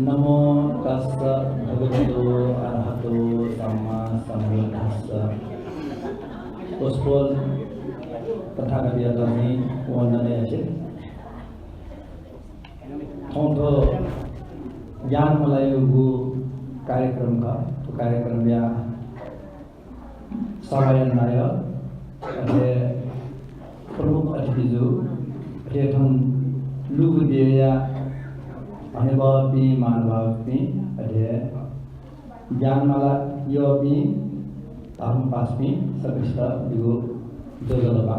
नमो तस्स भगवतो अरहतो सम्मा सम्बुद्धस्स Gospel तथागत गर्ने वन्दनीय छ थोंथो ज्ञान मलाई यो कार्यक्रम का तो कार्यक्रम या सहायन नाय अरे प्रमुख अतिथि जो रेथम लुगु दिया अनुभव भी मानव भी अरे ज्ञान मला यो भी ताम पास भी सबिस्ता दिगो जोजलबा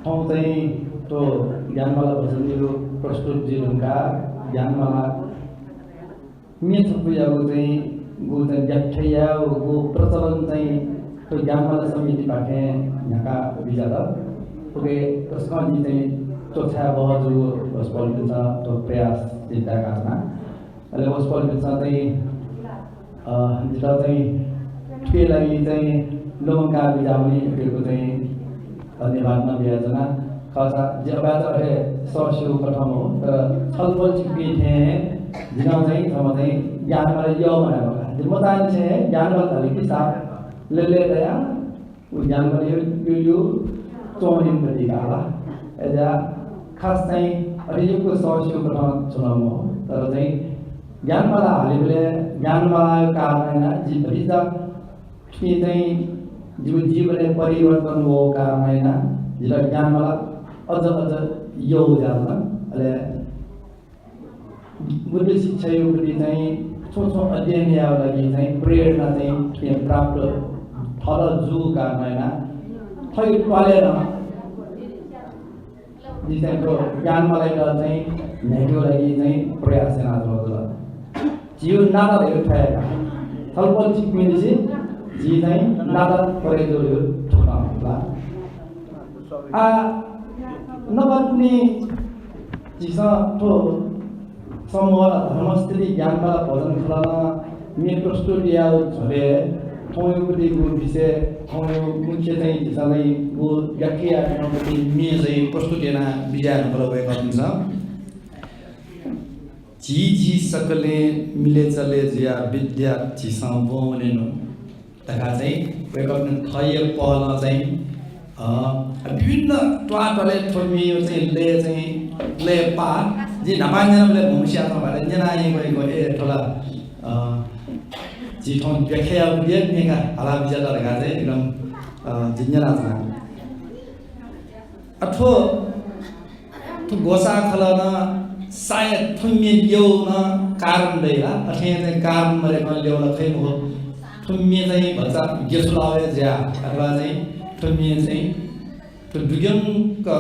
थोंथै तो ज्ञान मला भजन यो प्रस्तुत जीवनका ज्ञान मला मिथ पुयागो चाहिँ गो चाहिँ व्याख्या गो प्रचलन चाहिँ तो ज्ञान मला समिति बाटे यहाँका विचार ओके त्यसमा चाहिँ चोछा बहजु गोस्पल बिचा तो प्रयास चिन्ता गर्छन् अहिले गोस्पल बिचा चाहिँ जिता चाहिँ ठेलाई चाहिँ लोमका बिजाउने भएको चाहिँ धन्यवाद नबियाजना खासा जबात अरे सोशल प्रथम हो तर छलफल चिपी थे जिना चाहिँ हम चाहिँ ज्ञान वाले यो बनाएगा जिम्मेदार से ज्ञान वाला लिखी साथ ले गया वो ज्ञान वाले यो चौमिन बनी काला ऐसा खास चाहिँ अरे यो को सोशल प्रथम चुनाव हो तर चाहिँ ज्ञान वाला हालिले ज्ञान वाला कारण है जी भरिजा कि चाहिँ जीवन परिवर्तन हो कारण है ना जिला ज्ञान वाला अझ यो जान्न अहिले बुद्धि शिक्षा यो पनि चाहिँ छोटो अध्ययन या लागि चाहिँ प्रेरणा चाहिँ प्राप्त थर जु कारण है ना थै टलेर जिसको ज्ञान मलाई चाहिँ नेगो लागि चाहिँ प्रयास गर्न जीवन नाता उठाएका छलफल सिक्नेपछि जी चाहिँ नाता परेजोले ठोक्ला आ नबर्ने जिसा तो समूह धर्मस्त्री ज्ञान वाला भजन खलाना में प्रस्तुत या झरे थोयो पनि गो विषय थोयो मुख्य चाहिँ जिसालाई गो व्याख्या गर्नपछि मे चाहिँ प्रस्तुत याना विचार भएको हुन्छ जी सकले मिले चले जिया विद्या जिसा बोनेनु तका चाहिँ वेकअप थय पहल चाहिँ विभिन्न टवाटले थोमियो चाहिँ ले पा जी नमान्जनले भूमिया भएर जनाइ गएको ए ठोला जी ठोन व्याख्या उले नेका हाला विचार लगा चाहिँ एकदम जिन्जना छ अथो तो गोसा खलना शायद थुम्मे ल्याउन कारण दैला अथे चाहिँ कारण मरेको ल्याउन खै हो थुम्मे चाहिँ भन्छ गेसुलावे ज्या अथवा चाहिँ थुम्मे चाहिँ तो दुगनका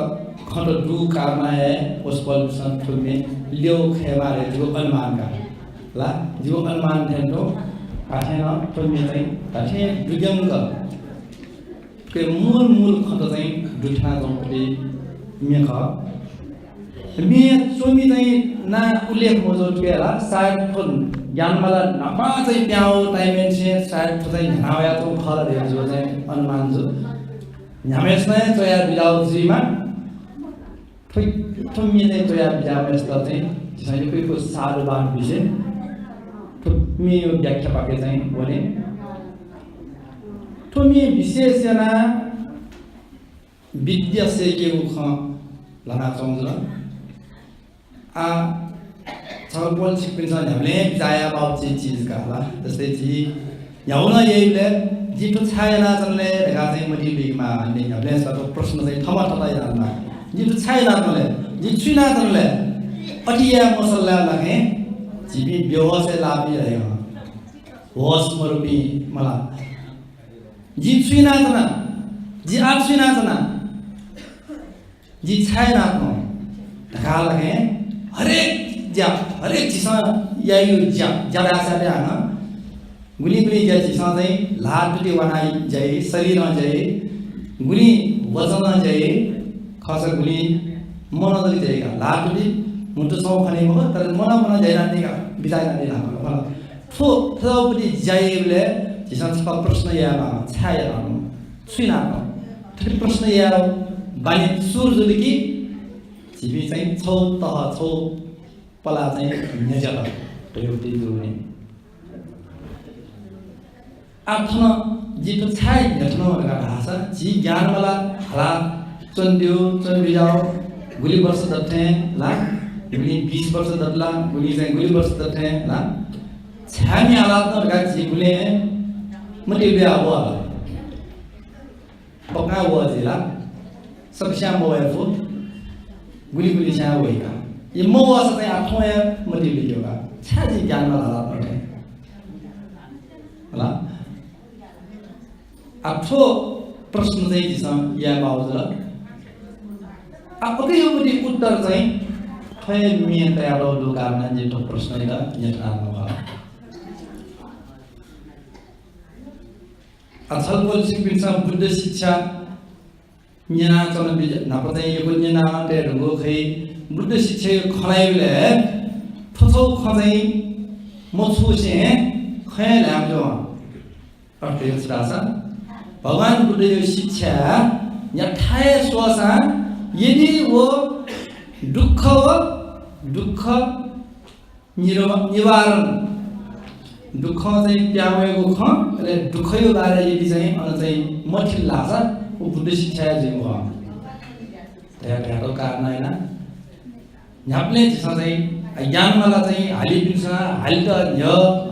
खण्ड दु कारण है उस पल सन थुम्मे ल्याउ खेबारे जो अनुमान का ला जो अनुमान थे तो आथेन थुम्मे चाहिँ आथे दुगनका के मूल खण्ड चाहिँ दुठना जंपले मेखा मे सोमी चाहिँ ना उल्लेख मजो केला सायद खुन ज्ञान वाला नपा चाहिँ प्याउ टाइम से सायद चाहिँ नाया तो फल दे जो चाहिँ अनुमान जो न्यामेस्ने तोया बिलाउ जीमा थुम्मी नै तोया बिलामेस त चाहिँ चाहिँ कोहीको सारो बान विषय थुम्मी यो व्याख्या पाके चाहिँ भने थुम्मी विशेषना विद्या से के मुख लाना चाहन्छ आ छलफल सिक्पिन्छ हामीले जाया बाउ चीज का ला जस्तै जी याउन यहीले जितो छायना चले रेखा चाहिँ मटी बिगमा अनि हामीले सतो प्रश्न चाहिँ थमा थलाई जान्न जितो छायना चले जि छुना चले अटिया मसल्ला लागे जीवी व्यवसाय लाभि रहेको होस मरुपी मला जि छुना जना जि आप छुना जना जि छायना न ढका लगे हरेक चिसा यायु ज्यादा सारे आना गुली जैसी चाहिँ लाटुटी बनाई जाए शरीर जाए गुली वजन जाए खास गुली मन जाएगा लाटुटी मुंटू सौ खाने में तर मन जाए का बिताई ना देना थो थोड़ी जाए बोले जिसमें सब प्रश्न या छाया सुना थोड़ी प्रश्न या बानी सूर जो देखी जिबी चाहिँ छौ तह छौ पला चाहिँ नेजल एउटै जुने आथन जितो छाइ नेथनो भनेर भाषा जी ज्ञानवाला हला चन्दियो चन्दिजाओ गुली वर्ष दथे ला गुली 20 वर्ष दतला गुली चाहिँ गुली वर्ष दथे ला छामी हालात न भगा जी गुले मति बिया हो पक्का हो जिला सबस्या मोएफो गुली गुली छा होइका ये मोवा से आठों है मति बियोगा छा जी ज्ञानवाला हालात न होला आठो प्रश्न चाहिँ दिसम या बाउजला आपकै यो पनि उत्तर चाहिँ थय मिए तयार हो कारण जेठो प्रश्न इदा यहाँ आउनु असल बोल सिपिन्छ बुद्ध शिक्षा न्याना चलन बिज नापते यो न्याना ते रंगो खै बुद्ध शिक्षा खलाइले थथौ खदै मछुसे खै लाग्यो अर्थ यो छ भगवान बुद्ध यो शिक्षा यथाय स्वसा यदि वो दुख निवारण दुख चाहिँ प्यावेको ख अरे दुख यो बारे यदि चाहिँ अन चाहिँ मठिल लाग्छ वो बुद्ध शिक्षा चाहिँ हो त्यहाँको कारण हैन न्याप्ले चाहिँ ज्ञानवाला चाहिँ हाली बिर्छ हाली त य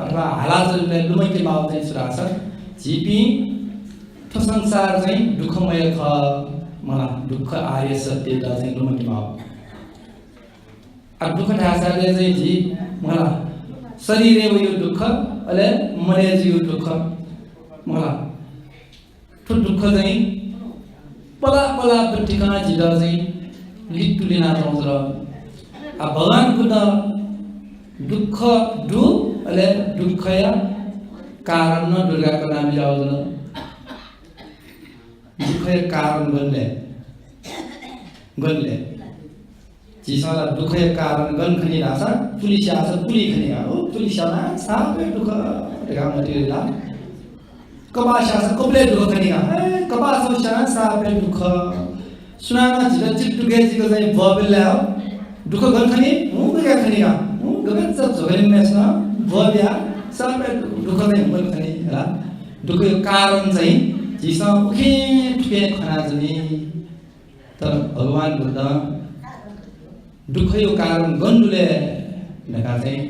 अथवा हालाजले लुमैके माउ चाहिँ सुराछ जिपी तो संसार चाहिँ दुखमय ख मलाई दुख आर्य सत्य चाहिँ लुमकी माउ अब दुख ढासाले चाहिँ जी मलाई शरीर यो दुख अले मने यो दुख मलाई तो दुख चाहिँ पला पला ठिकाना जिदा चाहिँ लिटुलिना पाउँछ र अब भगवान बुद्ध दुख दु अले दुखय कारण न दुर्गाको नाम जाउँदैन दुखय कारण गनले जिसला दुखय कारण गन खनि रासा पुलिस आछ पुली खनि हो पुलिस आना सापे दुख रेगा मटिला कबास आछ कबले दुख खनि कबास आछ सापे दुख सुनाना जिला चिटुगे जिको चाहिँ बबेला हो दुख गन खनि हु गया खनि हु गन सब झगले मेसना बबिया सापे दुख चाहिँ गन खनि हैन दुख कारण चाहिँ जिसा उखे ठुके खना जनी तर भगवान बुद्ध दुख यो कारण गन्डुले नका चाहिँ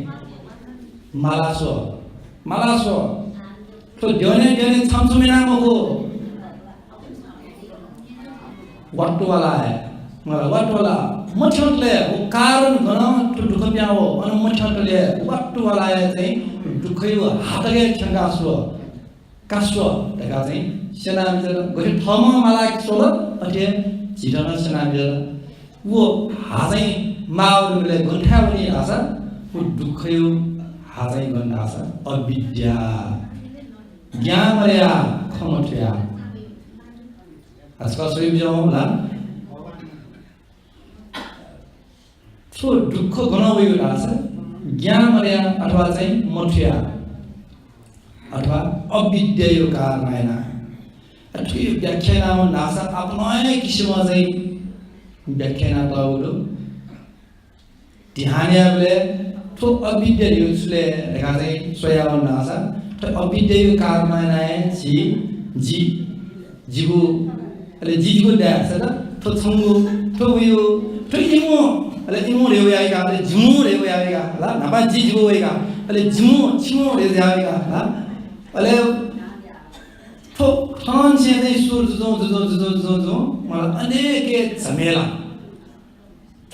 मालासो तो ड्योने छमछमिनामा हो वाटुवाला है मलाई वाटुवाला मठले हो कारण गन तो दुख प्याओ अन मठले वाटुवाला है चाहिँ दुख यो हातले ठंगासो कासो तका चाहिँ सेनामिजर गरे थमा मलाई सोल अथे जितना सेनामिजर वो हाजै माउले गन्ठाउने आशा वो दुखयो हाजै गन्न आशा अविद्या ज्ञानमर्या खमठ्या आजकल सबै बुझाउँला सो दुख गनाउयो आशा ज्ञानमर्या अथवा चाहिँ मठ्या अथवा अविद्या यो कारणैना अथवा व्याख्यानामा नासा आफ्नै किसिममा चाहिँ व्याख्याना ताउलो ध्यानले तो अविद्या युसले रेखा चाहिँ सोयावन नासा तो अविद्या यो कारणैना जी जीवु अले जीवु ड्यास त तो छंगु तो यो तो इमो अले इमो रेवयाइका अले जुमु रेवयाइका ला नबा जीवु वेगा अले जुमु छिमु रेवयाइका ला अले तो खान से नै सुर जो मलाई अनेक झमेला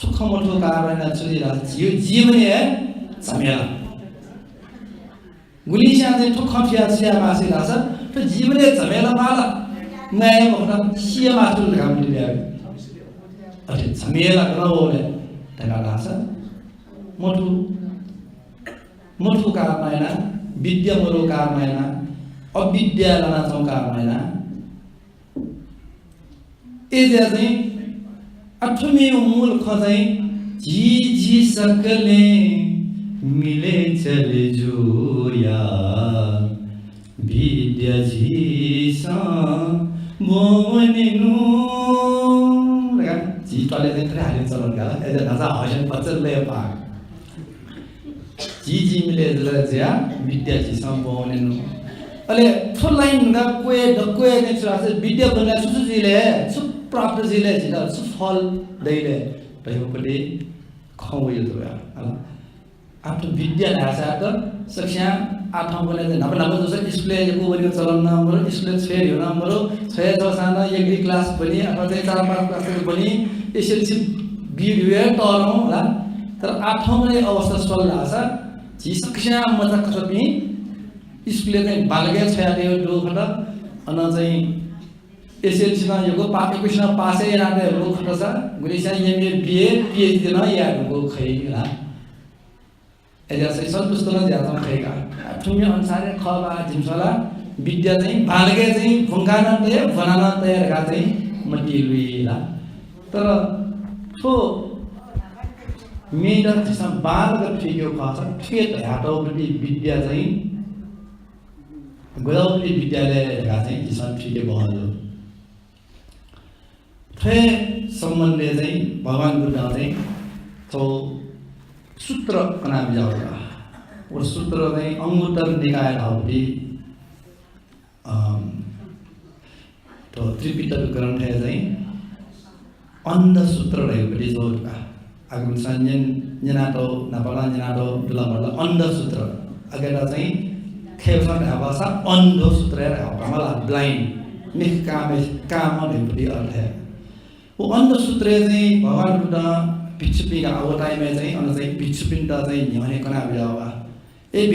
सुखमठो कारण चलिरा जीवने झमेला गुलिसा चाहिँ ठोखठिया सिया मासी राछ तो जीवने झमेला माला नयाँ भन्न सिया मासु लगाउने ल्याए अरे झमेला गनौले तका राछ मठु कारणैना विद्या मरो कारणैना अविद्या लना छौ कारणैना एजा चाहिँ अठमे मूल खजै जी सकले मिले चले जोया विद्या जी सा मोमने नु जी टॉयलेट में हालिन चलन का ऐसे नज़ा हॉशन पचल ले पाक जी मिले जरा विद्या जी संभवने नु अले फुल लाइन का कोई ने चला से विद्या बनना सुसु जी ले सुप प्राप्त जी ले जिला सुप फल दे ले तो पले खाओ ये तो यार आप तो विद्या लासा तो शिक्षा आठौं बोले थे नपना बोल तो इसलिए जब वो बनी चलन ना बोलो इसलिए छः हो ना बोलो छः तो साना एक ही क्लास बनी अथवा तो 4-5 क्लास बनी एसएलसी बीए तौरों ला तर आठौं बोले अवस्था सोल लासा जिस शिक्षा मजा कसमी इसलिए तो बालगे छः आते हो दो खड़ा अनाज़ी एसएलसी ना योगो पाके कुछ ना पासे या ना लोग खड़ा सा गुरीशा ये मेरे बीए पीएचडी ना यार लोग खाई ला ऐसे संतुष्ट ना जाता हूँ कहीं का तुम्हें अनुसार खावा जिम्सला विद्या नहीं बालगे नहीं भंगाना ते बनाना ते रखाते मटीरियला तर तो मेरा जिसम बालग फिक्यो खासा फिर हाथों बड़ी विद्या नहीं गोदावरी विद्यालय रखाते जिसम फिक्यो बहुत फिर संबंध नहीं भगवान बुद्ध नहीं तो सूत्र का नाम जाओगा और सूत्र में अंगुत्तर निकाय आवड़ी तो त्रिपिटक ग्रंथ है जाई अंध सूत्र रहे बड़ी जोर का अगर संजन जनातो नपाला जनातो दुला मरला अंध सूत्र अगर जाई खेलना है भाषा अंध सूत्र है हमारा ब्लाइंड निष्काम नहीं बड़ी अर्थ है वो अंध सूत्र है भगवान बुद्ध भिक्षुपी का अवतार में जाए और जाए भिक्षुपी ता जाए न्याय करना भी जाओगा ये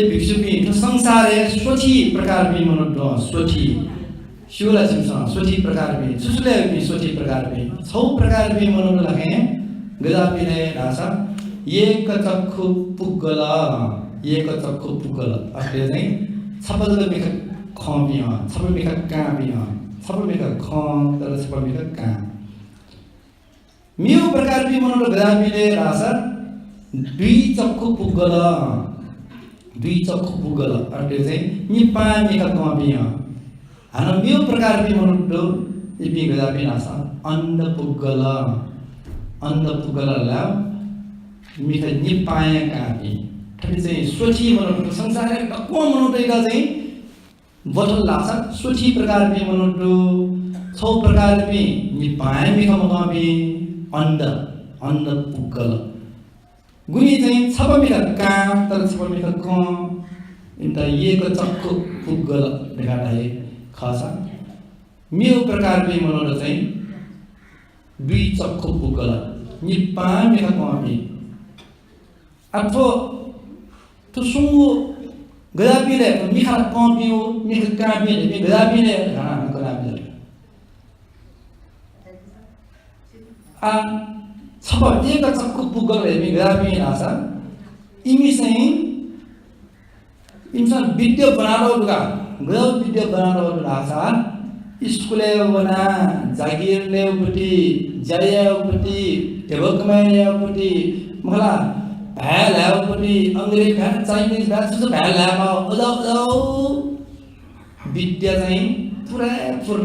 भिक्षुपी तो संसार है स्वची प्रकार भी मनुष्य स्वची शिवला चिंसा स्वची प्रकार भी सुसले भी स्वची प्रकार भी सौ प्रकार भी मनुष्य लगे गदापी ने रासा ये कचक्खु पुगला अरे नहीं सबल में खामिया सबल में कामिया सबल में खाम तरह सबल में काम मियो प्रकार भी मनुष्य गदापी ने रासा द्विचक्षु पुगल अरे से निपा में कामिया अन मियो प्रकार भी मनुष्य इबी गदापी रासा अंध पुगल ला मिठा निपाया कामी ठगी से स्वची मनुष्य संसार है कौन मनुष्य का से वचन लासा स्वची प्रकार भी मनुष्य सौ प्रकार भी निपाया मिठा मकामी अंध पुगल गुनी चाहिँ सब मिठा काम तर सब मिठा कम इंता ये को चक्कु पुगल देखाता है खासा मियो प्रकार भी मनुष्य चाहिँ दुई चक्कु पुगल निपा मिठा कमी अथवा तो सुंगु गदापी ले तो मिठा कमी हो मिठा कामी ले गदापी ले हाँ गदापी ले सब एक चक्कु पुगल है गदापी नासा इमी चाहिँ इंसान विद्या बनाना होगा गदापी विद्या बनाना होगा नासा स्कूले बना जागीर ले उपटी जाया उपटी डेवलपमेंट ले उपटी मला भाल है उपटी अंग्रेजी भाल चाइनीज भाल सब भाल है माँ उदाव विद्या नहीं पूरा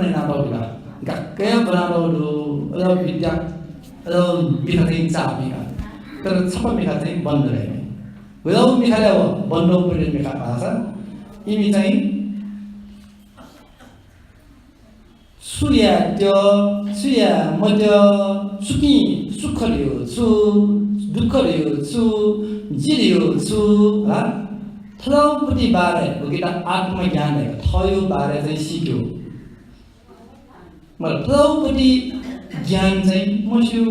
ना होगा क्या बनाना होगा उदाव विद्या उदाव बिना नहीं चाबी का तर सब मिला नहीं बंद रहे उदाव मिला ले वो बंदों पर मिला पासा इमी नहीं सूर्य मध्य सुखी सुख लियो सु दुख लियो सु जिलियो सु हाँ थलाउ पति बारे बगिता आत्मज्ञान है थयो बारे से सीखो मगर थलाउ पति ज्ञान से मशु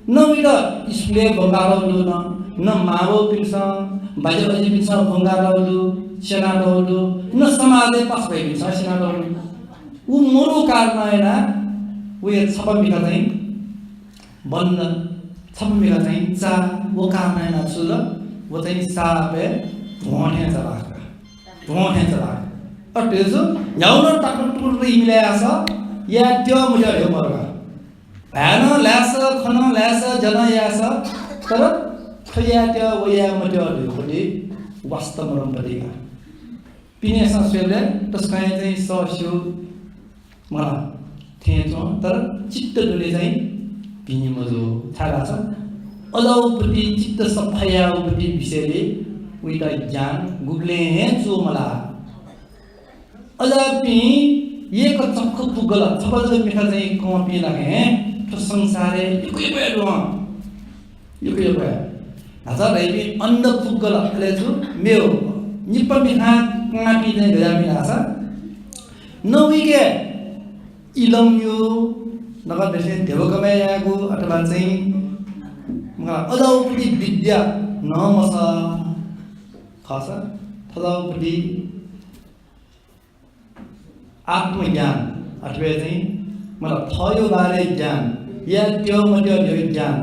न बिरा इसलिए बंगालो लो न मावो पिंसा बाजो बाजी पिंसा बंगालो लो शेनालो लो न समाजे पास भाई पिंसा शेनालो लो वो मोरो कारण है ना वो ये सब मिला नहीं बंद सब मिला नहीं चा वो कारण है ना चुला वो तो इन साबे भोंने चला और तेज़ो याऊँ टाकन टूर रही मिले ऐसा ये क्यों मुझे ये मरगा ऐना लैसा खाना लैसा जना ऐसा तर खया क्या वो ये मुझे और ये वास्तव में पड़ेगा पीने सांस ले तो स्काई से सांस मला थिएछौँ तर चित्तले चाहिँ भिमजो थाहा छ अलाउपट्टि चित्त सफायाउपट्टि विषयले उइटा ज्ञान गुगले हैं जो मला अलापि ये को चक्कु पुगल छबल मिठा चाहिँ कॉपी लगे तो संसारे युके बेडो युके बे आजा रेबी अन्ध पुगल ले छु मेओ निप मिठा कापी चाहिँ गजामी आसा नविके इलम यो नगर देशे देवकमे यागु अथवा चाहिँ अलाउपट्टि विद्या नमसा खासा अलाउपट्टि आत्मज्ञान अथवा चाहिँ मलाई थयो बारे ज्ञान या त्यो मध्य यो ज्ञान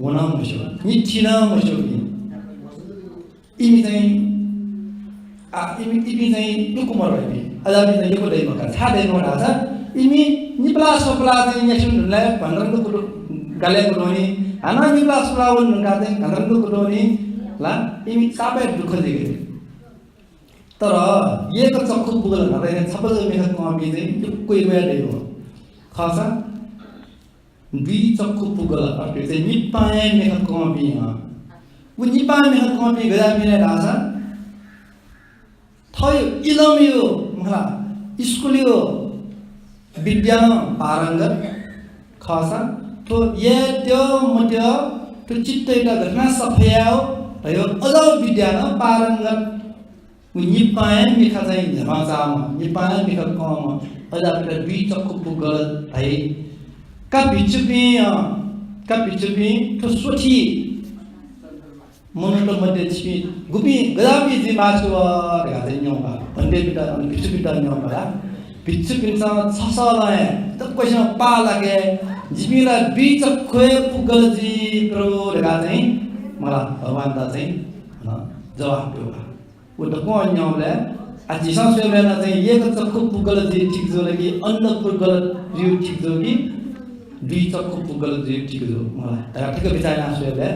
हुन मसो निचिन मसो नि इमी चाहिँ इमी चाहिँ यो कुमर भए अलाबी चाहिँ यो दै मका छाडे नोडा छ इमी निप्ला सोप्ला चाहिँ यशुनलाई भन्द्रको कुरो गालेको रोनी हाना निप्ला सोप्ला वन गाते भन्द्रको कुरो नि ला इमी सापे दुख दिगे तर येको चक्कु पुगल नभए छपल मेहनत कमी चाहिँ कोही बेला हो खासा दुई चक्कु पुगल अर्को चाहिँ निपाए मेहनत कमी उ निपाए मेहनत कमी गदा मिले राजा थयो इलमियो मला स्कुलियो विद्यान पारंगत खासा तो ये त्यो मध्य तो चित्तैका घटना सफयाओ र यो अझ विद्यान पारंगत निपाए मिखा चाहिँ झमाचाम निपाए मिखा कम अझ फिर दुई चक्कु पुगल है का बिचुपी तो सोची मनुष्य मध्य छिपी गुपी गदापी जी मासु गाते न्योबा भन्दै बिटा अनि बिचुपिटा न्योबा बिचुपिन्छ छसलाए त पैसा पा लागे जिमीला दुई चक्कु पुगल जी प्रभु गाते मलाई भगवान दा चाहिँ जवाफ दियो वो तो कौन न्योले आज जिसान से मैंने चाहिँ ये का चक्कु पुगल जी ठीक जो लगी अन्न पुगल जी ठीक जो की दुई चक्कु पुगल जी ठीक जो मलाई तर ठीक बिचार ना सोले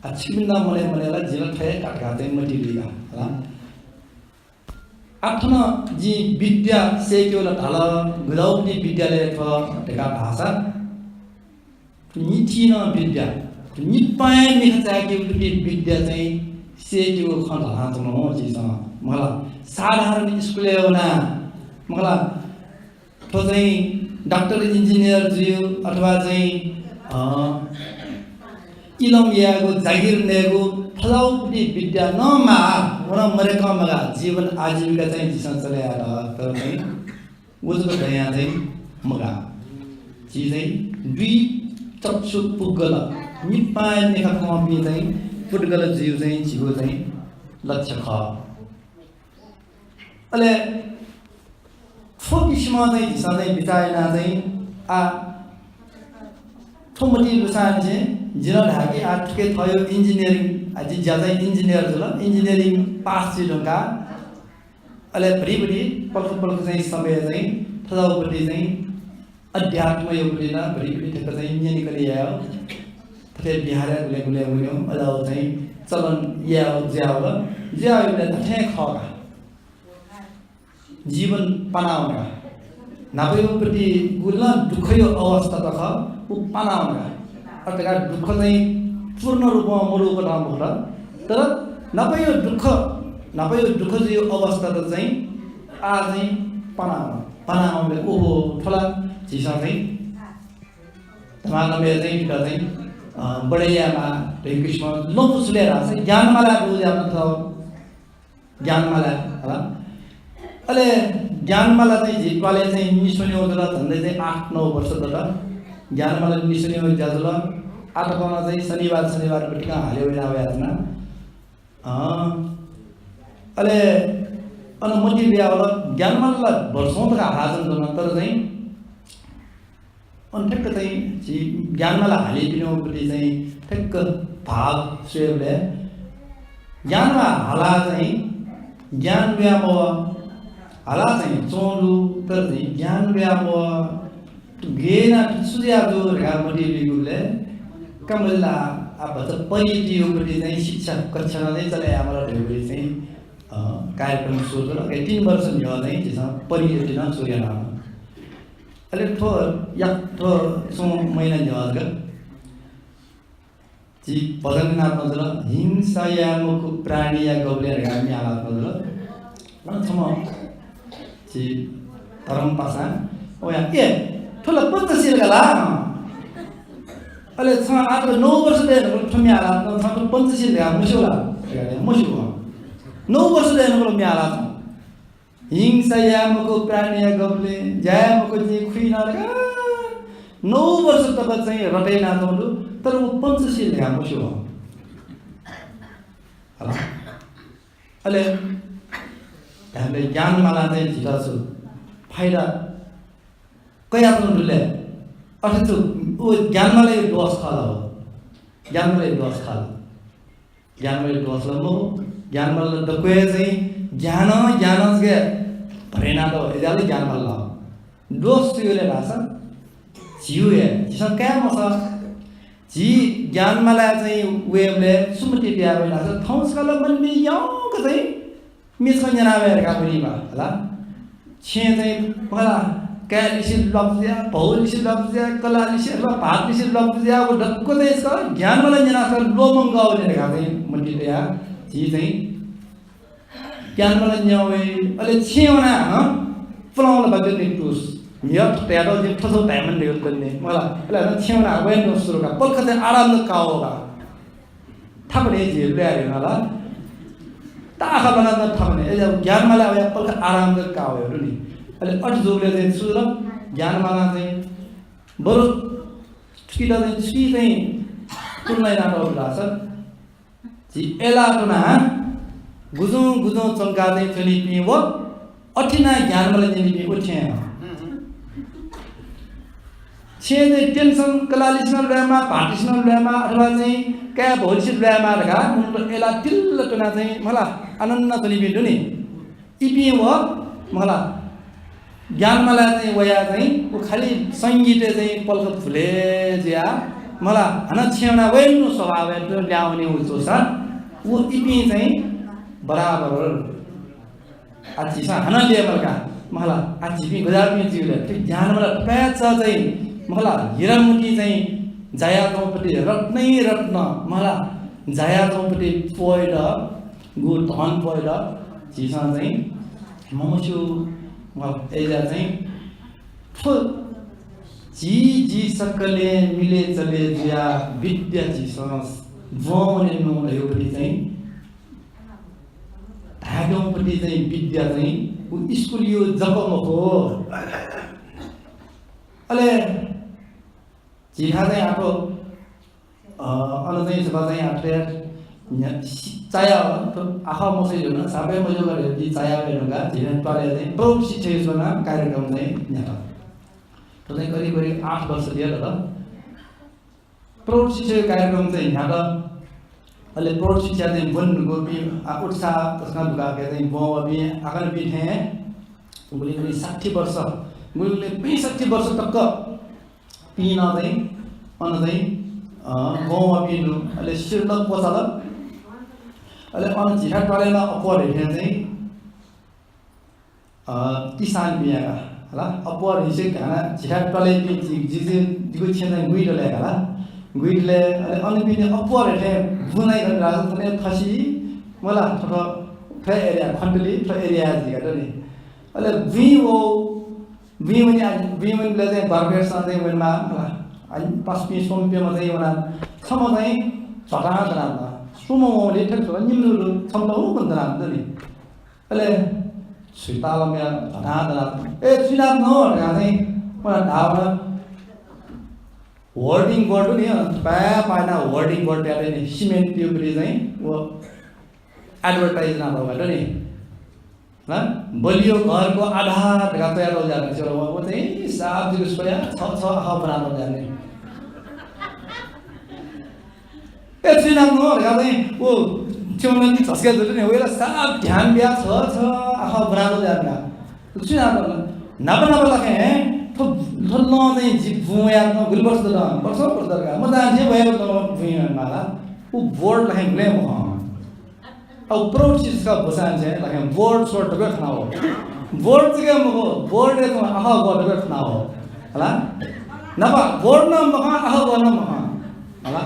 अच्छी बिंदा मले ला जीवन थे काटकाते मटी लिया ला आठना जी विद्या से क्यों ला थाला गुलाउनी विद्यालय था देखा भाषा निचीना विद्या निपाए मिखचा के विद्या चाहिँ सेक्यो खण्ड हो चिसा मलाई साधारण स्कुल होना मलाई तो चाहिँ डाक्टर इन्जिनियर जियो अथवा चाहिँ इलम यागो जागिर नेगो फलाउपट्टि विद्या नमा हुन मरेका मगा जीवन आजीविका चाहिँ जिसा चले आएर तर चाहिँ उजको दया चाहिँ मगा चिजै दुई चक्षु पुगल निपाए नेका कमी चाहिँ पुटगल जीव चाहिँ जीव चाहिँ लक्ष्य ख अले फोकिसमा चाहिँ सधैँ बिताएना चाहिँ आ थोमटी लुसान चाहिँ जिना ढाके आठके थयो इन्जिनियरिङ आज ज्यादा इन्जिनियर जुल इन्जिनियरिङ पास छिडोका अले भरिभरि पल्को चाहिँ समय चाहिँ थदाउपट्टि चाहिँ अध्यात्म योपट्टि न भरिभरि ठक्क चाहिँ निकल आयो फिर बिहार गुले अलाउ चाहिँ चलन याओ ज्याओले ठे खगा जीवन पनाउनका नापयोपट्टि गुल्ला दुखयो अवस्था त ख उ पनाउनका अर्थका दुख चाहिँ पूर्ण रूपमा मरुको नाम होला तर नापयो दुख जो अवस्था त चाहिँ आ चाहिँ पनाउनले ओहो थला चिसा चाहिँ तमाम मेरो चाहिँ भित्र चाहिँ बढैयामा कृष्ण लोपुसले राछ ज्ञानमाला बुझ्याउन त ज्ञानमाला होला अले ज्ञानमाला चाहिँ झिटवाले चाहिँ निस्ने होला भन्दै चाहिँ 8-9 वर्ष त ज्ञानमाला निस्ने हो जाजुल आठकोमा चाहिँ शनिबार बिटका हाल्यो यावयाजना अले अनुमति ल्याउला ज्ञानमाला वर्षौं तक हाजन गर्न तर चाहिँ अनि ठ्याक्क चाहिँ ज्ञानमाला हालिदिनुपट्टि चाहिँ ठ्याक्क भाव स्वयंले ज्ञानमा हाला चाहिँ ज्ञान व्याप हाला चाहिँ चोलु तर चाहिँ ज्ञान व्याप गेना सुझ्या जो रेगामटी लिगुले कमला अब त परिदियोपट्टि चाहिँ शिक्षा कक्षा नै चले हाम्रो ढेउले चाहिँ कार्यक्रम सुरु 3 वर्ष भयो चाहिँ त्यसमा परिदिन सूर्य नाम अहिले थो सो महिना जवाब जी भजन नाथ नजर हिंसा या मुख प्राणी या गौले हामी आलात नजर नछम जी धर्म पासा ओ या ए ठुला पञ्चशील गला अहिले छ आज 9 वर्ष देन ठमी आलात न छ पञ्चशील गा मुसुला मुसु 9 वर्ष देन को म्याला हिंसा या मुख प्राणी या गौले जाया मुख जी खुइना 9 वर्ष तक चाहिँ रटै नाथौँ तर वो पञ्चशील गा मुसु होला अहिले हामीले ज्ञानमाला चाहिँ झिटाछु फाइदा कया तुले अथच ओ ज्ञानमाला दोष खाला हो ज्ञानमाला दोष खाला ज्ञानमाला दोष लमो ज्ञानमाला दक्वे चाहिँ ज्ञानसके भरेना त एजाले ज्ञानमाला दोष तुले भाषा जिउए जिसँग क्या मसा जी ज्ञानमाला चाहिँ वेबले सुमति बिहा भइला छ थौसकाला मनले याउको चाहिँ मिसको जनावेर का पनि होला छे चाहिँ होला क्यालिसी लब्जिया भौलिसी लब्जिया कलालिसी ल भातलिसी लब्जिया वो डक्को चाहिँ यसको ज्ञानमाला जनाको लोमङ गाउने का चाहिँ मनले बिहा जी चाहिँ ज्ञानमाला न्यावे अहिले छेउना ह फलाउला बगे निटुस मिया त्यादो जे ठसो डायमन्ड लेवल गर्ने मलाई अहिले छेउना वेन सुरु का पलख चाहिँ आराम न काओगा थापले जे ल्यारे होला ताखा बनाउन थाप्ने ए ज्ञानमाला अब पलख आराम न काओहरू नि अहिले अट जोगले चाहिँ सुरु ज्ञानमाला चाहिँ बरु किदा चाहिँ तुलनाइ नाटो होला जी एला तुना गुजुं चंगा चाहिँ फिलिपिन वो अठिना ज्ञानमाला जिनि उठ्या छेने टेंशन कलालिसनल लेमा पार्टिशनल लेमा अथवा चाहिँ क्या भौलिसित लेमा रगा एला तिल्ल तुना चाहिँ मला आनन्द तनि बिन्दु नि इपि वो मला ज्ञानमाला चाहिँ वया चाहिँ वो खाली संगीत चाहिँ पल्क फुले ज्या मला हन छेउना वेनु स्वभाव त्यो ल्याउने उचो छ वो इपि चाहिँ बराबर आछि सा हन लेमलका मला आछि पि गजापि जिउले त्यो ज्ञानमाला प्याच चाहिँ मला हिरणमुखी चाहिँ जायातौपट्टि रत्न मला जायातौपट्टि पोइड गु धन पोइड झिसा चाहिँ ममसु एजा चाहिँ फु जी सकले मिले चले जिया विद्या झिसस वने नो एउपट्टि चाहिँ धागौपट्टि चाहिँ विद्या चाहिँ उ स्कुल यो जपमको अले जिहा चाहिँ आको अन चाहिँ सभा चाहिँ आफले चाया आखा मसै जुन सबै मजो गरे दि चाया बेनुगा जिन पाले चाहिँ प्रौढ शिक्षा योजना कार्यक्रम चाहिँ यहाँ त चाहिँ करिब 8 वर्ष दिएर त प्रौढ शिक्षा कार्यक्रम चाहिँ यहाँ त अहिले प्रौढ शिक्षा चाहिँ बन्नुको बि उत्साह त्यसमा दुगा के चाहिँ बौ बि आकन बि थे गुली 60 वर्ष गुलीले 65 वर्ष तक पिन चाहिँ अन चाहिँ गाउँमा पिनु अहिले शिरलक पोचाल अहिले अन झिठा टलेमा अपर हेर्ने चाहिँ किसान बिहाका होला अपर हिसे खाना झिठा टले जिजे दिगो छेन गुइड ल्याका होला गुइडले अहिले अन पिने अपर हेर्ने बुनाइ गरेर राजले खसी मला थोडो फ एरिया खण्डली फ एरिया जिगा नि अहिले विमनले चाहिँ बर्गर चाहिँ वेनमा अनि पास्पी सोम्पेमा चाहिँ वना सम चाहिँ झटा जनान्दा सुमोले ठेक्छ निम्नु छम्दौ भन्दा नि अहिले सुतालमा झटा जनान्दा ए सुनाप न चाहिँ मलाई धावना होर्डिङ बोर्ड नि पाना होर्डिङ बोर्ड त्याले नि सिमेन्ट ट्युबले चाहिँ वो एडभर्टाइज नभएर नि ल बलियो घरको आधार तयार हो जाने छ वो चाहिँ साफ दिवस पया छ आहा बनाउन जाने ए सुनाम न चाहिँ वो चौलन की छस्के जति नि वेला साफ ध्यान बिया छ आहा बनाउन जाने सुनाम नबना लखे तो थल्लो चाहिँ जिभुया न गुलबर्स द वर्ष पर्दका म जान्थे भयो त भुइँ माला वो बोर्ड लखे ले म अब प्रौढ शिक्षा बसान चाहिँ लखे बोर्ड सोर्ट गयो खाना हो बोर्ड चाहिँ म बोर्ड रे त आहा गयो खाना हो होला नभए वर्ण महा अह वर्ण महा होला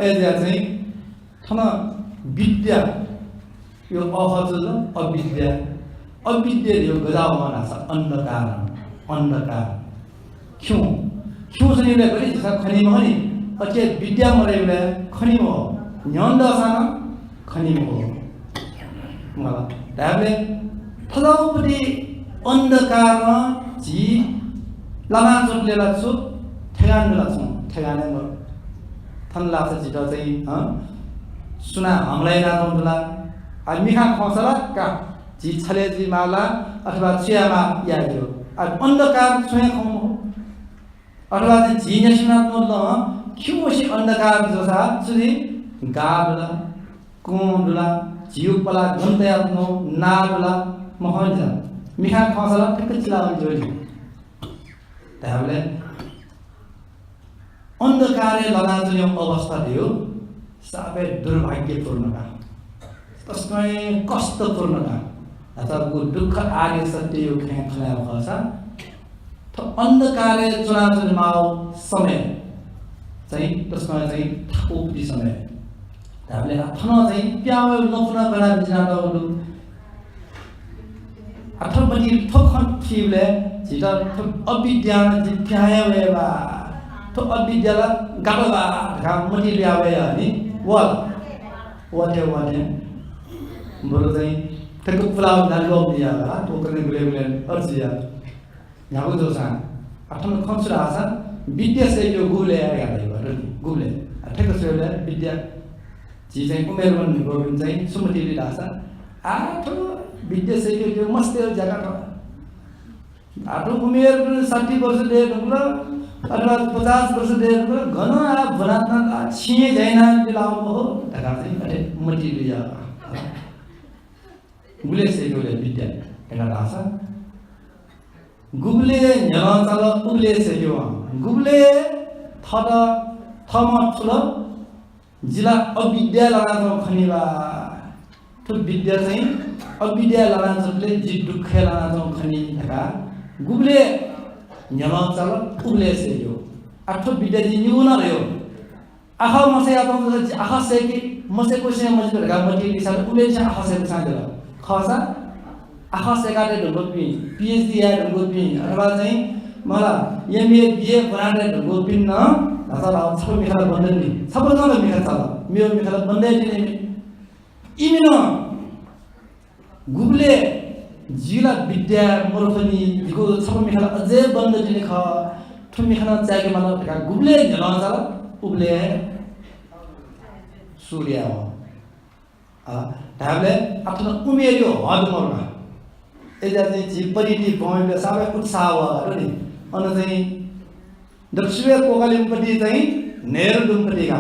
एजा चाहिँ थन विद्या यो अहजल अविद्या अविद्या यो गजावना छ अन्धकार क्यों चाहिँ एउटा गरी छ खनिम हो नि अझै विद्या मरे एउटा खनिम हो न्यन्द सान खनिम हो मलाई दाबले फलाउपट्टि अन्धकार जी लामा जोडले लाग्छु ठेगान लाग्छु ठेगाने म थन लाग्छ जिटा चाहिँ सुना हामीलाई राजौँला मिखा खसला का जी छले जी माला अथवा चियामा यायो अन्धकार स्वयं खम हो अथवा जी नसिना नल क्योंसी अन्धकार जसा सुधी गाबला कोंडला जीवपला गन्तयात्नो नाबला महन्छ मिखा खसला ठिक चिलावन जोडी त्यसले अन्धकारले लगाउने अवस्था थियो साबै दुर्भाग्यपूर्ण का तस्मै कष्टपूर्ण का अथवा दुःख आगे सत्य यो खला भएछ त अन्धकारले चुनाव समय चाहिँ त्यसमा चाहिँ थापोपी समय हामीले आफ्नो चाहिँ प्याउ नफुना बना बिजनाडहरू अथपति थोखन थिबले जिता अविद्या जित्याय वेवा तो अविद्याला गाबा गामति ल्यावे अनि वाटे बरु चाहिँ त्यसको फुलाउ नालो दिया तो गर्ने गुले अर्जिया यहाँ जोसा आफ्नो खन्सुरा आसा विद्या से यो गुले आया गुले ठेक सेले विद्या जी चाहिँ उमेर भन्ने गोविन चाहिँ सुमतिले आसा आठो विद्या से यो मस्त जग्गा छ आठो उमेर 60 वर्ष दे ढुङ्ला अथवा 50 वर्ष दे घन आ भनात्न छिए जैना दिलाउ हो ढका चाहिँ अरे मति लिया गुले से गुले विद्या ढका आसा गुबले न्याचाल उबले से यो गुबले थदा थमा ठुलो जिल्ला अविद्या लगाउन खनिबा तो विद्या चाहिँ अविद्या लगाउनले जि दुःख लगाउन खनि ढका गुबले न्याचाल उबले से यो अथवा विद्या जि न्यून रह्यो आहा मसे आतो आहा से कि मसे को से मजे ढका मति लिसा उबले से आहा से साँदेर खसा आहा सेकाले ढुङ्गोपी पीएचडी या ढुङ्गोपी अथवा चाहिँ मलाई एमए बीए बनाएर ढुङ्गोपी न नचला सबै मिखाला बन्दैन नि सबैजना मिखा चला मेरो मिखाला बन्दै दिने इमिन गुबले जिला विद्या मरफनी दिको सबै मिखाला अझै बन्द दिने ख ठु मिखाला चाहिएको मलाई ढका गुबले नचला उबले सूर्य हो ढाबले आफ्नो उमेर्यो हद मर्का एजा चाहिँ जी परिधि भएले सबै उत्साह भयो नि अनि चाहिँ दक्षिण कोकालिमपट्टि चाहिँ नेर दुमपट्टिका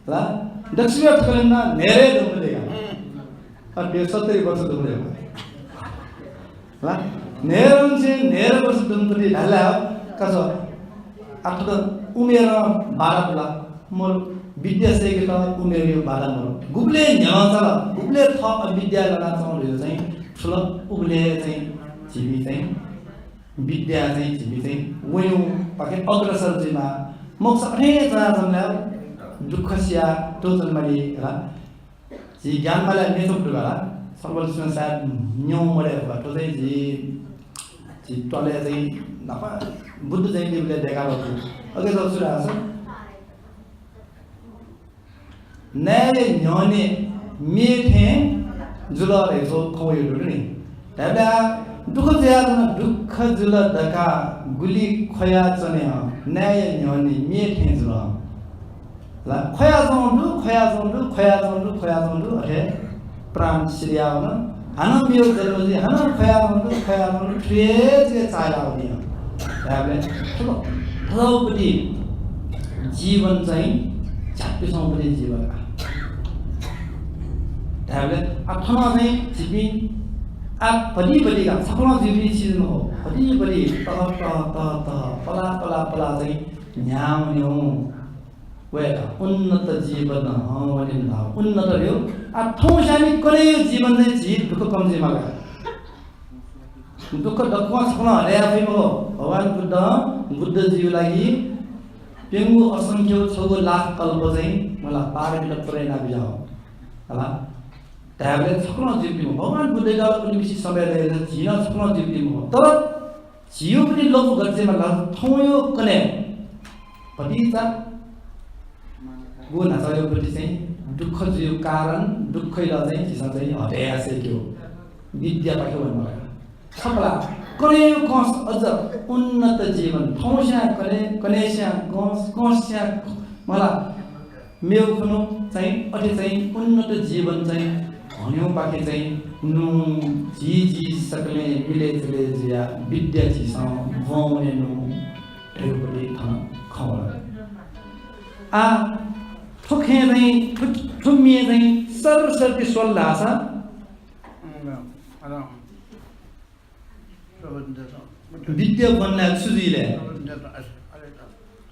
ल दक्षिण कोकालिममा नेरे दुमपट्टिका अनि 70 वर्ष दुमले ल नेरन चाहिँ नेर वर्ष दुमपट्टि ढाला कसो आफ्नो उमेर 12 बेला मोर विद्या सेकेला उमेर यो 12 मोर गुबले न्याचल गुबले थ विद्या लगा चाहिँ चाहिँ ठुलो उबले चाहिँ जीवी चाहिँ विद्या चाहिँ जीवी चाहिँ वयो पाके अग्रसर जिमा मोक्ष अनेक जनाजनले दुःखसिया टोजनमारी होला जी ज्ञानमाला नेतृत्वला सर्वलक्षण सायद न्यौ मरे भटो चाहिँ जी टले चाहिँ नफा बुद्ध जयन्तीले देखाएको अघि जसो आछ नयाले न्यने मेथे जुला रहेछ खौयो नि दादा दुःख ज्यादा दुःख जुला दका गुली खया चने न्याय न्यनी मेथे जुला ला खया जोंडु अरे प्राण श्रीयावन हन मियो जलमजी हन खया जोंडु ट्रेज के चायावनी दाबले थौपटी जीवन चाहिँ छाप्पीसम्मको जीवन दाबले अथवा चाहिँ जीवी आप पदी का सपना जीवी चीज हो पदी पला चाहिँ न्याउन्यौ वेला उन्नत जीवन वनि भाव उन्नत हो आ थौसानी करे जीवन चाहिँ जीव दुःख कम जीमा दुःख दक्खमा सक्न हराया भएको भगवान बुद्धजीको लागि पेङ्गु असङ्ख्य छगो लाख कल्प चाहिँ मलाई पारेर प्रेरणा बिजाओ होला त्यागले सक्न जित्नु भगवान बुद्धले पनि बेसी समय रहेछ झिन सक्न जित्नु तर जियो पनि लघु गच्छेमा थौयो कने पतिचा गो नाचयोपट्टि चाहिँ दुःख जियो कारण दुःखैले चाहिँ चिसा चाहिँ हटाया सेक्यो विद्या पाख्यो भन्नु सबला कने कस अझ उन्नत जीवन थौस्या कनेस्या कस्या मलाई मेउ खुनु चाहिँ अझै चाहिँ उन्नत जीवन चाहिँ भन्यो बाँकी चाहिँ नु जी सकले मिले जुले जिया विद्या चिसा भौने नु एउटै खबर आ ठोखे चाहिँ ठुम्मिए चाहिँ सरस्वती सोल्ला छ विद्या बनला सुजीले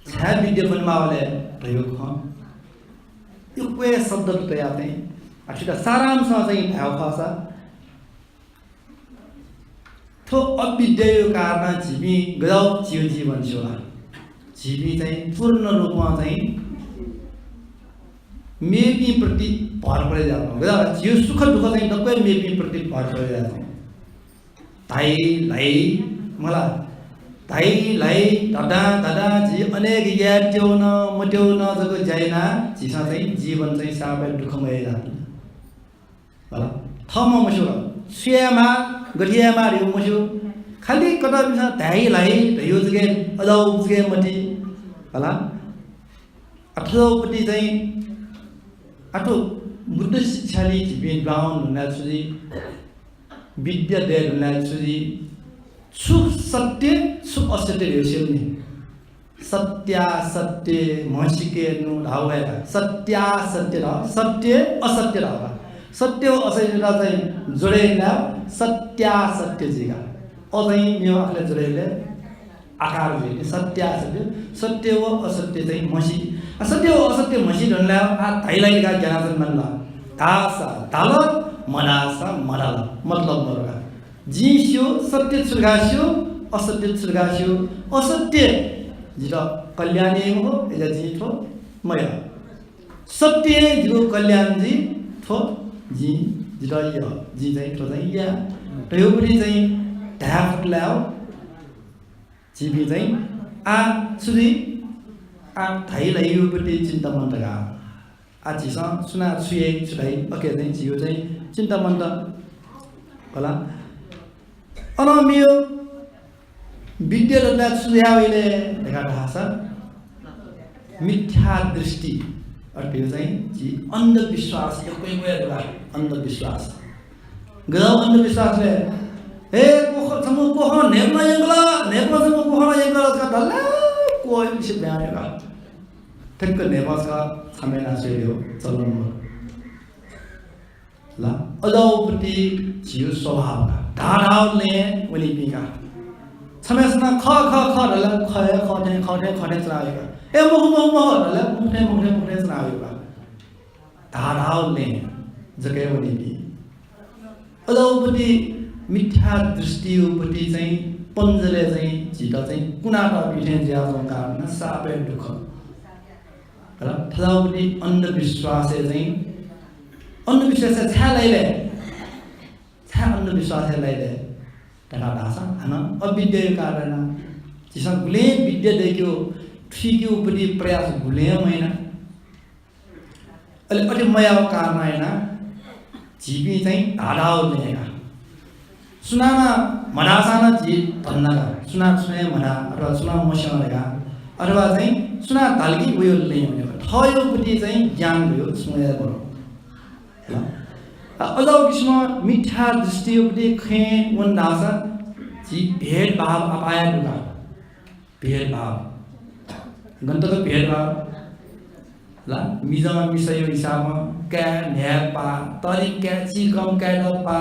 छ्या विद्या बनमावले प्रयोग ख यो कोही शब्द तया चाहिँ असित सारांश चाहिँ भाव खस थो अविद्यायो कारण जीवी गजौ जीवन छोला जीवी चाहिँ पूर्ण रूपमा चाहिँ मेपी प्रति भर परे जानु गजौ जीव सुख दुःख चाहिँ दक्कै मेपी प्रति भर परे जानु ताईलाई मलाई ताईलाई दादा जी अनेक याट्यो न मट्यो न जको जाइना चिसा चाहिँ जीवन चाहिँ साबै दुःखमय जानु होला थमा मस्यो सुयामा गठियामा रिउ मस्यो खाली कता बिसा ताईलाई यो जगे अजाउ जगे मटी होला अठौपट्टि चाहिँ अठो बुद्ध शिक्षाले जीवन गाउन हुनाछुजी विद्या दे हुनाछुजी छु सत्य छु असत्य रेसिल्ने सत्य महसिके नु धावेला सत्य असत्य र सत्य असत्य चाहिँ जोडेला सत्य जिगा अझै यो आफूले जोडेले आकार दिने सत्य असत्य चाहिँ मसी असत्य मसी ढन्ला आ थाइलाई का ज्ञान मनला आसा ताल मनासा मराला मतलब मरगा जीस्यो सत्य छुर्गास्यो असत्य छुर्गास्यो असत्य जिरो कल्याणी हो एजा जी थो मय सत्य जिरो कल्याण जी थो जी जिरो य जी चाहिँ थो चाहिँ या त्यो पनि चाहिँ ढाक लाओ जीवी चाहिँ आ सुदी आ थाइलाई यो पनि चिन्ता मन्तगा आ चिसा सुना सुये सुदाई ओके चाहिँ जियो चाहिँ चिन्ता मन्त होला अनमियो विद्यालय सुझावले देखा भाषा मिथ्या दृष्टि अर्को चाहिँ जी अन्धविश्वास कोही अन्धविश्वास गजौ अन्धविश्वासले हे कोह नेमा यंगला का दल्ला कोही विषय बयानेगा ठक्क नेमासका छमेना सेयो चलन ला अजाउपट्टि जियो स्वभाव धारावले वनी पिका छमेसना ख रला खटे चलाएगा ए मुख रला मुठे चलाएगा धारावले जगे वनी पि अजाउपट्टि मिथ्या दृष्टिपट्टि चाहिँ पञ्जले चाहिँ जिता चाहिँ कुनाटा पिठे ज्याजो कारण साबै दुःख र थलाउपट्टि अन्धविश्वास चाहिँ अन्धविश्वास छ्यालाइले छ्या अन्धविश्वासलाई तका भाषा हैन अविद्या कारण जिसा गुले विद्या देख्यो ठिक्यो पनि प्रयास गुले मैन अहिले अझै मयाको कारण हैन जीवी चाहिँ धाराउ लिएका सुनामा मनासाना जी भन्नाका सुना मना अथवा सुना मसँग अथवा चाहिँ सुना धाल्की उयो लिने थयोपट्टि चाहिँ ज्ञान भयो सुनेर बढो अजाउ किसिम मिठा दृष्टिपट्टि खे वन नासा जी भेदभाव अपाया दुगा भेदभाव गन्तव्य भेदभाव ला मिजमा मिसयो हिसाबमा क्या न्यापा तरिक क्या चिकम क्या डपा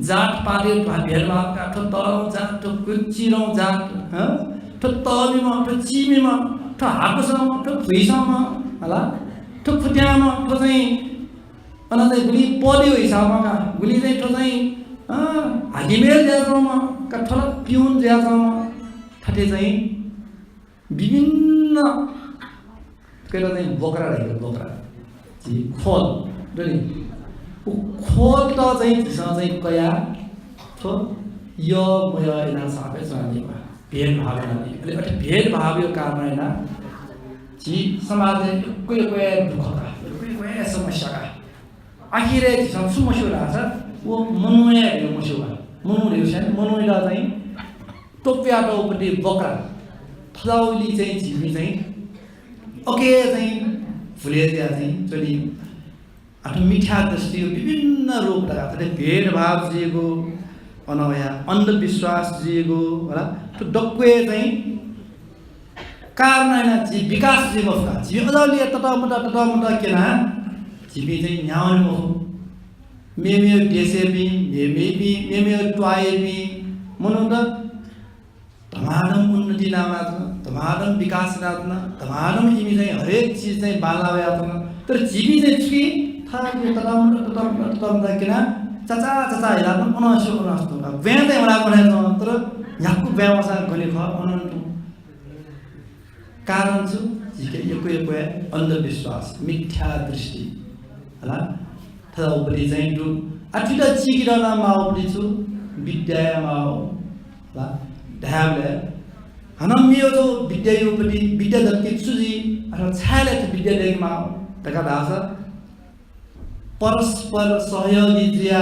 जात पाले भेदभाव का तो तरौ जात तो कुचिरौ जात ह तो तलीमा तो चिमीमा तो हाकोसमा तो भुइँसमा होला तो खुट्यामा तो चाहिँ अनन्तै गुली पल्यो हिसाबमा गुली चाहिँ तो चाहिँ हाकिमेल जात्रोमा कठोर पिउन ज्यादामा ठाटे चाहिँ विभिन्न कहिले चाहिँ बोक्रा रहेको बोक्रा खोल नि खोल त चाहिँ झिसँग चाहिँ कया थो यो मय इना सापे जानेमा भेदभाव नानी अहिले अटे भेदभाव यो कारण हैन जी समाजले कोही दुःखका कोही समस्याका आखिर झिसँग समस्या राछ वो मनुया यो मस्युवा मनु रेउसन मनुइला चाहिँ टोप्याटोपट्टि बोक्रा थलाउली चाहिँ झिमी चाहिँ ओके चाहिँ फुलेदिया चाहिँ चली आफ्नो मिठा दृष्टि विभिन्न रूप लगाएर भेदभाव जिएको अनवया अन्धविश्वास जिएको होला त्यो डक्वे चाहिँ कारण हैन जी विकास जीवका जी अदाली तटमट केना जीवी चाहिँ न्याउनु मेमे देशेबी मेमे ट्वाएबी मनुद धमाधम उन्नति नामात्म धमाधम विकास नात्म धमाधम इमी चाहिँ हरेक चीज चाहिँ बालाव्यात्म तर जीवी चाहिँ छि था तटमट केना चाचा हेला पनि अनसो व्याङ चाहिँ होला बनाएछ तर यहाँको व्यवसाय गर्ने ख अनन्त कारण छु जिके एको अन्धविश्वास मिथ्या दृष्टि होला थलाउपट्टि चाहिँ डु अठिटा चिकिरना माउपट्टि छु विद्यामा होला ढाबले हनमियो जो विद्यायुपट्टि विद्यादत्ति सुजी अथवा छाले विद्यालयमा तका दास परस्पर सहयोगी जिया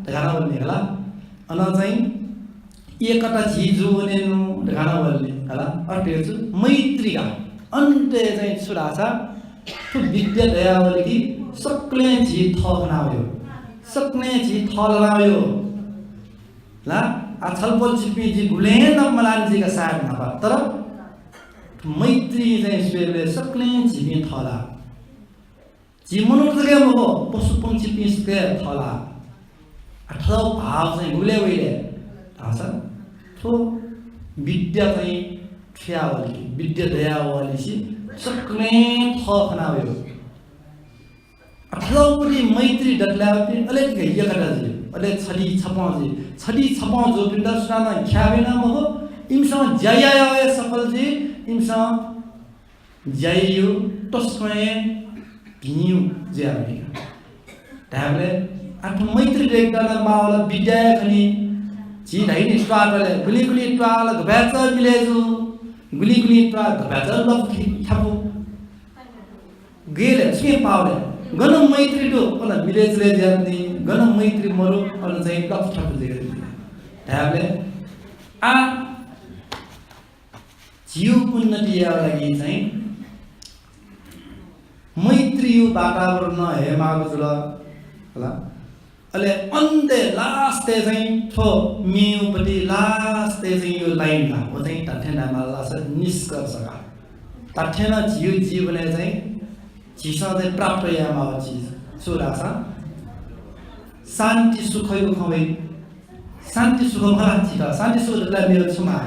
ढाना भन्ने होला अन चाहिँ एकता झिजु बनेनु ढाना भन्ने होला अर्को छु मैत्रीका अन्त्य चाहिँ सुरासा तो विद्या दयावली की सक्ले झि थ बनायो सक्ने झि थ लगायो ला आ छलपल छिपी जी गुलेन मलान जी का साथ नपा तर मैत्री चाहिँ स्वेले सक्ले झिमी थला जी मनुष्य के मो पशु पंक्षी पिसके थला अथवा भाव चाहिँ गुले वइले थाहा तो विद्या चाहिँ ठ्यावली विद्या दयावली सी सक्ने थ बनायो अथवा पनि मैत्री डटलावती अले के यकटा जी अले छडी छपा जो बिन्दा सुना ख्याबेना मो इमसा जयाय सफल जी इमसा जययो तस्मै भिन्यु ज्यामी ताबले आठ मैत्री देखदाना मावला विद्या खनि जी धाइने स्वागले गुली ट्वाला गबाच मिलेजु गुली ट्वा गबाच लफ थापु गेले छे पावले गन मैत्री दो अला मिलेजले ज्यानी गन मैत्री मरो अन चाहिँ लफ थापु जेगे ताबले आ जीव उन्नतिका लागि चाहिँ मैत्री वातावरण हेमागो जुल होला अले अन्ते लास्ट चाहिँ थो मिउपट्टि लास्ट चाहिँ यो लाइन ला हो चाहिँ तथ्यनामा लास निष्कर्षका तथ्यना जीवने चाहिँ जीसा चाहिँ प्राप्त यामा हो चीज सुरासा शान्ति सुख यो खबै शान्ति सुख मलाई चिता शान्ति सुख ला मेरो छुमा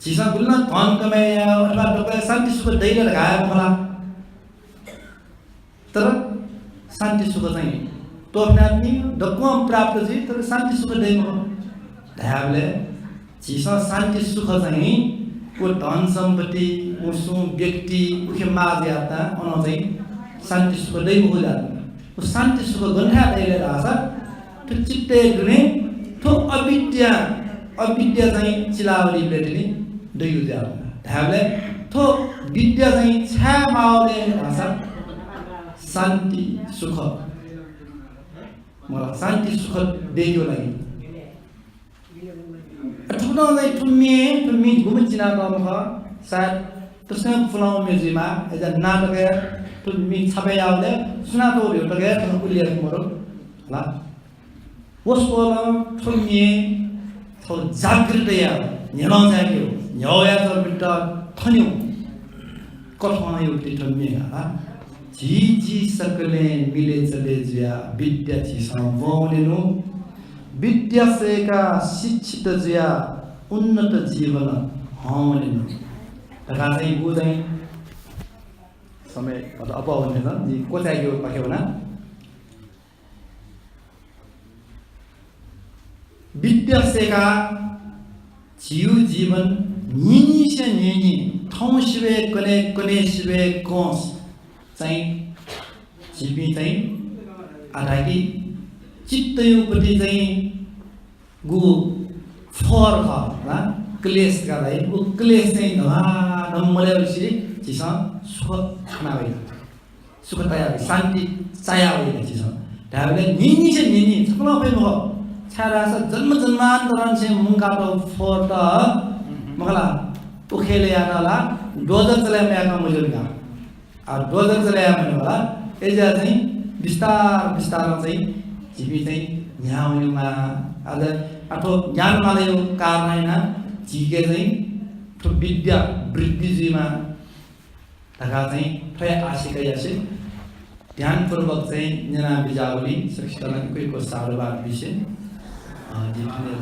जीसा गुल्ला धन कमाया अथवा तपाईं शान्ति सुख दैले लगाए होला तर शान्ति सुख चाहिँ तोर्नात्मी दक्कम प्राप्त जी तर शान्ति सुख दैमा धाबले जीसा शान्ति सुख चाहिँ को धन सम्पत्ति उसो व्यक्ति उखे माज याता अन चाहिँ शान्ति सुख दैमा हो जाता उस शान्ति सुख गन्धा दैले रासा तो चित्ते गुने तो अविद्या चाहिँ चिलावली प्लेटली दैयो जाऊ धाबले तो विद्या चाहिँ छा मावले रासा शान्ति सुख मलाई शान्ति सुख देयो लागि अथवा नै तुमी घुमचिना गम साथ तसं फुलाउ मेजिमा एजा नाटक तुमी छपे आउले सुना तो यो तगे त कुलिया मरो ला वसपोला तुमी तो जागृतया न्याउ जाग्यो न्याउया त बिटा थन्यु कठमा यो तिठमिया जी सकले मिले चले जिया विद्या छिसँग वौलेनु विद्या सेका शिक्षित जिया उन्नत जीवन हौलेनु राजै बुझै समय अभाव हुने जी को चाहियो पाके बना विद्यासेका जीव जीवन निनी से निनी ठाउँ सिवे कने सिवे कोस चाहिँ जिपी चाहिँ आधाकी चित्तयुपट्टि चाहिँ गु फोर खा क्लेश गर्दै उ क्लेश चाहिँ धमाधम मरेपछि चिसँग सुख नभई सुख तयार शान्ति चाया होइन चिसँग ढाबले निनी से निनी छक्न पनि हो छारा जन्म जन्मान्तरण से मुंगाटो फोर त मगला उखेले यानाला डोजर चलाया मैं आका मजूर का और डोजर चलाया मैंने वाला ऐसा चाहिँ बिस्तार बिस्तार चाहिँ जीवी चाहिँ यहाँ हुने मा आज अथवा ज्ञान माले यो कारण है ना जीके चाहिँ तो विद्या वृद्धि जी मा तका चाहिँ थोड़ा आशिक यासे ध्यान पूर्वक चाहिँ जना बिजावली सृष्टि कोई को सारवार विषय जीवने